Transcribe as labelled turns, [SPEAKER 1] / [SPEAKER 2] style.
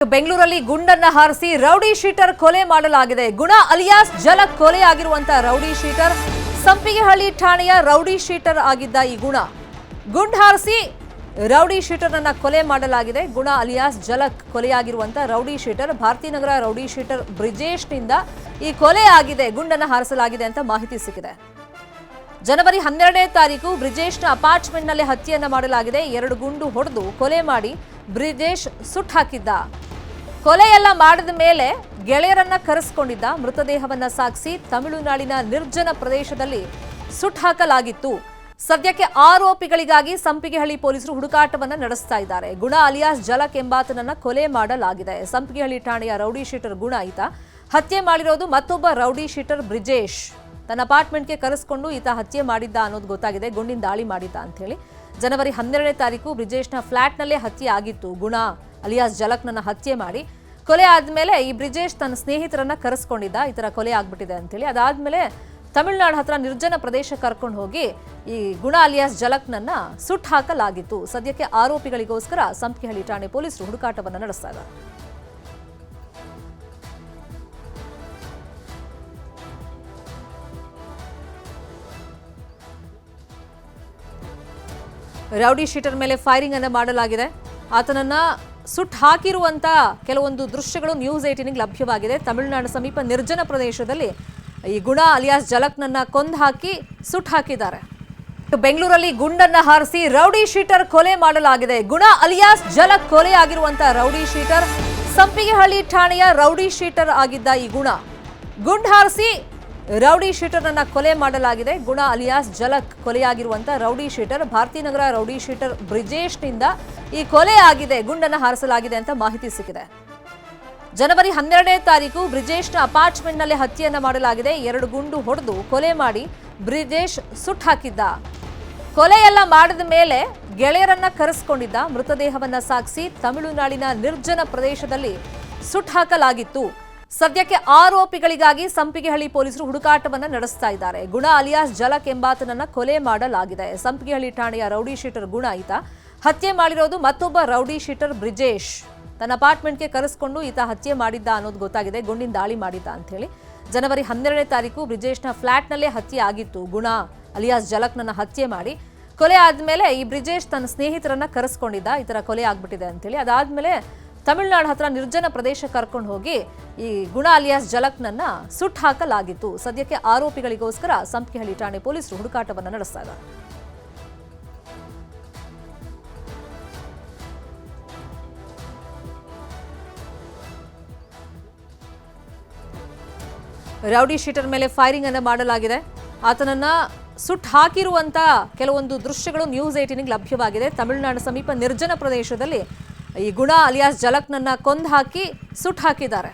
[SPEAKER 1] ಬೆಂಗಳೂರಲ್ಲಿ ಗುಂಡನ್ನ ಹಾರಿಸಿ rowdy sheeter ಕೊಲೆ ಮಾಡಲಾಗಿದೆ. ಗುಣ ಅಲಿಯಾಸ್ ಜಲಕ್ ಕೊಲೆಯಾಗಿರುವಂತ ರೌಡಿ ಶೀಟರ್ ಸಂಪಿಗೆಹಳ್ಳಿ ಠಾಣೆಯ ರೌಡಿ ಶೀಟರ್ ಆಗಿದ್ದ ಈ ಗುಂಡ್ ಹಾರಿಸಿ ರೌಡಿ ಶೀಟರ್ ಅನ್ನ ಕೊಲೆ ಮಾಡಲಾಗಿದೆ. ಗುಣ ಅಲಿಯಾಸ್ ಜಲಕ್ ಕೊಲೆಯಾಗಿರುವಂತ rowdy sheeter Bharathinagar rowdy sheeter Brijesh ನಿಂದ ಈ ಕೊಲೆ ಆಗಿದೆ, ಗುಂಡನ್ನ ಹಾರಿಸಲಾಗಿದೆ ಅಂತ ಮಾಹಿತಿ ಸಿಕ್ಕಿದೆ. ಜನವರಿ 12ನೇ ತಾರೀಕು ಬ್ರಿಜೇಶ್ನ ಅಪಾರ್ಟ್ಮೆಂಟ್ನಲ್ಲಿ ಹತ್ಯೆಯನ್ನ ಮಾಡಲಾಗಿದೆ. 2 ಗುಂಡು ಹೊಡೆದು ಕೊಲೆ ಮಾಡಿ ಬ್ರಿಜೇಶ್ ಸುಟ್ಟು ಹಾಕಿದ್ದ. ಕೊಲೆಯೆಲ್ಲ ಮಾಡಿದ ಮೇಲೆ ಗೆಳೆಯರನ್ನ ಕರೆಸಿಕೊಂಡಿದ್ದ. ಮೃತದೇಹವನ್ನ ಸಾಗಿಸಿ ತಮಿಳುನಾಡಿನ ನಿರ್ಜನ ಪ್ರದೇಶದಲ್ಲಿ ಸುಟ್ಟು ಹಾಕಲಾಗಿತ್ತು. ಸದ್ಯಕ್ಕೆ ಆರೋಪಿಗಳಿಗಾಗಿ ಸಂಪಿಗೆಹಳ್ಳಿ ಪೊಲೀಸರು ಹುಡುಕಾಟವನ್ನ ನಡೆಸ್ತಾ ಇದ್ದಾರೆ. ಗುಣ ಅಲಿಯಾಸ್ ಜಲಕ್ ಎಂಬಾತನನ್ನ ಕೊಲೆ ಮಾಡಲಾಗಿದೆ. ಸಂಪಿಗೆಹಳ್ಳಿ ಠಾಣೆಯ ರೌಡಿ ಶೀಟರ್ ಗುಣ ಈತ. ಹತ್ಯೆ ಮಾಡಿರೋದು ಮತ್ತೊಬ್ಬ ರೌಡಿ ಶೀಟರ್ ಬ್ರಿಜೇಶ್. ತನ್ನ ಅಪಾರ್ಟ್ಮೆಂಟ್ಗೆ ಕರೆಸಿಕೊಂಡು ಈತ ಹತ್ಯೆ ಮಾಡಿದ್ದ ಅನ್ನೋದು ಗೊತ್ತಾಗಿದೆ. ಗುಂಡಿನ ದಾಳಿ ಮಾಡಿದ್ದ ಅಂತ ಹೇಳಿ. ಜನವರಿ 12ನೇ ತಾರೀಕು ಬ್ರಿಜೇಶ್ನ ಫ್ಲಾಟ್ನಲ್ಲೇ ಹತ್ಯೆ ಆಗಿತ್ತು. ಗುಣ ಅಲಿಯಾಸ್ ಜಲಕ್ನನ್ನ ಹತ್ಯೆ ಮಾಡಿ ಕೊಲೆ ಆದ್ಮೇಲೆ ಈ ಬ್ರಿಜೇಶ್ ತನ್ನ ಸ್ನೇಹಿತರನ್ನ ಕರೆಸ್ಕೊಂಡಿದ್ದ. ಈ ತರ ಕೊಲೆ ಆಗ್ಬಿಟ್ಟಿದೆ ಅಂತೇಳಿ. ಅದಾದ್ಮೇಲೆ ತಮಿಳುನಾಡು ಹತ್ರ ನಿರ್ಜನ ಪ್ರದೇಶ ಕರ್ಕೊಂಡು ಹೋಗಿ ಈ ಗುಣ ಅಲಿಯಾಸ್ ಜಲಕ್ನನ್ನ ಸುಟ್ಟು ಹಾಕಲಾಗಿತ್ತು. ಸದ್ಯಕ್ಕೆ ಆರೋಪಿಗಳಿಗೋಸ್ಕರ ಸಂಪಿಗೆಹಳ್ಳಿ ಠಾಣೆ ಪೊಲೀಸರು ಹುಡುಕಾಟವನ್ನ ನಡೆಸ್ತಾ ಇದ್ದಾರೆ. ರೌಡಿ ಶೀಟರ್ ಮೇಲೆ ಫೈರಿಂಗ್ ಅನ್ನು ಮಾಡಲಾಗಿದೆ. ಆತನನ್ನ ಸುಟ್ಟು ಹಾಕಿರುವಂತ ಕೆಲವೊಂದು ದೃಶ್ಯಗಳು ನ್ಯೂಸ್ 18ಗೆ ಲಭ್ಯವಾಗಿದೆ. ತಮಿಳುನಾಡು ಸಮೀಪ ನಿರ್ಜನ ಪ್ರದೇಶದಲ್ಲಿ ಈ ಗುಣ ಅಲಿಯಾಸ್ ಜಲಕ್ನನ್ನ ಕೊಂದು ಹಾಕಿ ಸುಟ್ಟು ಹಾಕಿದ್ದಾರೆ. ಬೆಂಗಳೂರಲ್ಲಿ ಗುಂಡನ್ನ ಹಾರಿಸಿ ರೌಡಿ ಶೀಟರ್ ಕೊಲೆ ಮಾಡಲಾಗಿದೆ. ಗುಣ ಅಲಿಯಾಸ್ ಜಲಕ್ ಕೊಲೆ ಆಗಿರುವಂತ ರೌಡಿ ಶೀಟರ್ ಸಂಪಿಗೆಹಳ್ಳಿ ಠಾಣೆಯ ರೌಡಿ ಶೀಟರ್ ಆಗಿದ್ದ ಈ ಗುಂಡ್ ಹಾರಿಸಿ ರೌಡಿ ಶೀಟರ್ ಅನ್ನ ಕೊಲೆ ಮಾಡಲಾಗಿದೆ. ಗುಣ ಅಲಿಯಾಸ್ ಜಲಕ್ ಕೊಲೆಯಾಗಿರುವಂತ rowdy sheeter Bharathinagar rowdy sheeter Brijesh ನಿಂದ ಈ ಕೊಲೆ ಆಗಿದೆ, ಗುಂಡನ್ನ ಹಾರಿಸಲಾಗಿದೆ ಅಂತ ಮಾಹಿತಿ ಸಿಕ್ಕಿದೆ. ಜನವರಿ 12ನೇ ತಾರೀಕು ಬ್ರಿಜೇಶ್ನ ಅಪಾರ್ಟ್ಮೆಂಟ್ನಲ್ಲಿ ಹತ್ಯೆಯನ್ನ ಮಾಡಲಾಗಿದೆ. 2 ಗುಂಡು ಹೊಡೆದು ಕೊಲೆ ಮಾಡಿ ಬ್ರಿಜೇಶ್ ಸುಟ್ಟು ಹಾಕಿದ್ದ. ಕೊಲೆಯೆಲ್ಲ ಮಾಡಿದ ಮೇಲೆ ಗೆಳೆಯರನ್ನ ಕರೆಸಿಕೊಂಡಿದ್ದ. ಮೃತದೇಹವನ್ನ ಸಾಗಿಸಿ ತಮಿಳುನಾಡಿನ ನಿರ್ಜನ ಪ್ರದೇಶದಲ್ಲಿ ಸುಟ್ಟು ಹಾಕಲಾಗಿತ್ತು. ಸದ್ಯಕ್ಕೆ ಆರೋಪಿಗಳಿಗಾಗಿ ಸಂಪಿಗೆಹಳ್ಳಿ ಪೊಲೀಸರು ಹುಡುಕಾಟವನ್ನ ನಡೆಸ್ತಾ ಇದ್ದಾರೆ. ಗುಣ ಅಲಿಯಾಸ್ ಜಲಕ್ ಎಂಬಾತನನ್ನ ಕೊಲೆ ಮಾಡಲಾಗಿದೆ. ಸಂಪಿಗೆಹಳ್ಳಿ ಠಾಣೆಯ ರೌಡಿ ಶೀಟರ್ ಗುಣ ಈತ. ಹತ್ಯೆ ಮಾಡಿರೋದು ಮತ್ತೊಬ್ಬ ರೌಡಿ ಶೀಟರ್ ಬ್ರಿಜೇಶ್. ತನ್ನ ಅಪಾರ್ಟ್ಮೆಂಟ್ಗೆ ಕರೆಸಿಕೊಂಡು ಈತ ಹತ್ಯೆ ಮಾಡಿದ್ದ ಅನ್ನೋದು ಗೊತ್ತಾಗಿದೆ. ಗುಂಡಿನ ದಾಳಿ ಮಾಡಿದ್ದ ಅಂತ ಹೇಳಿ. ಜನವರಿ 12ನೇ ತಾರೀಕು ಬ್ರಿಜೇಶ್ನ ಫ್ಲಾಟ್ನಲ್ಲೇ ಹತ್ಯೆ ಆಗಿತ್ತು. ಗುಣ ಅಲಿಯಾಸ್ ಜಲಕ್ನನ್ನ ಹತ್ಯೆ ಮಾಡಿ ಕೊಲೆ ಆದ್ಮೇಲೆ ಈ ಬ್ರಿಜೇಶ್ ತನ್ನ ಸ್ನೇಹಿತರನ್ನ ಕರೆಸ್ಕೊಂಡಿದ್ದ. ಈ ತರ ಕೊಲೆ ಆಗ್ಬಿಟ್ಟಿದೆ ಅಂತೇಳಿ. ಅದಾದ್ಮೇಲೆ ತಮಿಳುನಾಡು ಹತ್ರ ನಿರ್ಜನ ಪ್ರದೇಶ ಕರ್ಕೊಂಡು ಹೋಗಿ ಈ ಗುಣ ಅಲಿಯಾಸ್ ಜಲಕ್ನನ್ನ ಸುಟ್ಟು ಹಾಕಲಾಗಿತ್ತು. ಸದ್ಯಕ್ಕೆ ಆರೋಪಿಗಳಿಗೋಸ್ಕರ ಸಂಪಿಗೆಹಳ್ಳಿ ಠಾಣೆ ಪೊಲೀಸರು ಹುಡುಕಾಟವನ್ನ ನಡೆಸ್ತಾ ಇದ್ದಾರೆ. ರೌಡಿ ಶೀಟರ್ ಮೇಲೆ ಫೈರಿಂಗ್ ಅನ್ನು ಮಾಡಲಾಗಿದೆ. ಆತನನ್ನ ಸುಟ್ಟು ಹಾಕಿರುವಂತ ಕೆಲವೊಂದು ದೃಶ್ಯಗಳು ನ್ಯೂಸ್ 18ಗೆ ಲಭ್ಯವಾಗಿದೆ. ತಮಿಳುನಾಡು ಸಮೀಪ ನಿರ್ಜನ ಪ್ರದೇಶದಲ್ಲಿ ಈ ಗುಣ ಅಲಿಯಾಸ್ ಜಲಕ್ನನ್ನ ಕೊಂದು ಹಾಕಿ ಸುಟ್ಟು ಹಾಕಿದ್ದಾರೆ.